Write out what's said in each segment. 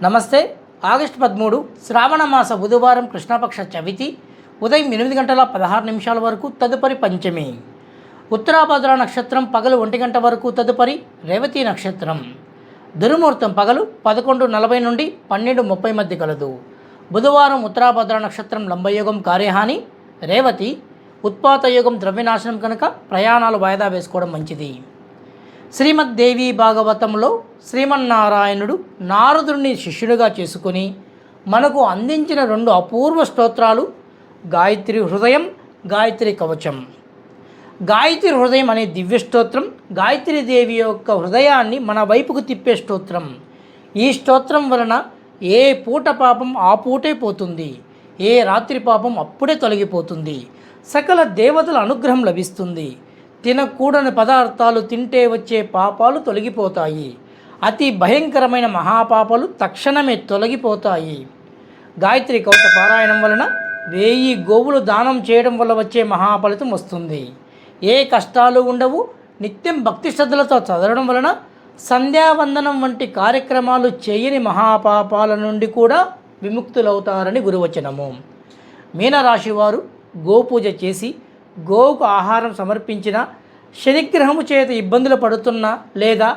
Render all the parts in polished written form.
నమస్తే. ఆగస్టు 13 శ్రావణ మాస బుధవారం కృష్ణపక్ష చవితి ఉదయం 8:16 వరకు తదుపరి పంచమి. ఉత్తరాభద్ర నక్షత్రం పగలు 1 వరకు తదుపరి రేవతి నక్షత్రం. దుర్ముహూర్తం పగలు 11:40 నుండి 12:30 మధ్య కలదు. బుధవారం ఉత్తరాభద్ర నక్షత్రం లంబయోగం కార్యహాని, రేవతి ఉత్పాత యోగం ద్రవ్యనాశనం కనుక ప్రయాణాలు వాయిదా వేసుకోవడం మంచిది. శ్రీమద్దేవి భాగవతంలో శ్రీమన్నారాయణుడు నారదుడిని శిష్యుడిగా చేసుకుని మనకు అందించిన 2 అపూర్వ స్తోత్రాలు గాయత్రి హృదయం, గాయత్రి కవచం. గాయత్రి హృదయం అనే దివ్య స్తోత్రం గాయత్రీదేవి యొక్క హృదయాన్ని మన వైపుకు తిప్పే స్తోత్రం. ఈ స్తోత్రం వలన ఏ పూట పాపం ఆ పూటే పోతుంది, ఏ రాత్రి పాపం అప్పుడే తొలగిపోతుంది, సకల దేవతల అనుగ్రహం లభిస్తుంది, తినకూడని పదార్థాలు తింటే వచ్చే పాపాలు తొలగిపోతాయి, అతి భయంకరమైన మహాపాపాలు తక్షణమే తొలగిపోతాయి. గాయత్రి కవచ పారాయణం వలన 1000 గోవులు దానం చేయడం వల్ల వచ్చే మహాఫలితం వస్తుంది. ఏ కష్టాలు ఉండవు. నిత్యం భక్తి శ్రద్ధలతో చదవడం వలన సంధ్యావందనం వంటి కార్యక్రమాలు చేయని మహాపాపాల నుండి కూడా విముక్తులవుతారని గురువచనము. మీనరాశి వారు గోపూజ చేసి గోవుకు ఆహారం సమర్పించిన, శనిగ్రహము చేత ఇబ్బందులు పడుతున్నా లేదా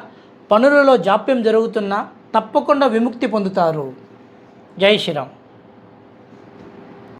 పనులలో జాప్యం జరుగుతున్నా తప్పకుండా విముక్తి పొందుతారు. జై శ్రీరామ్.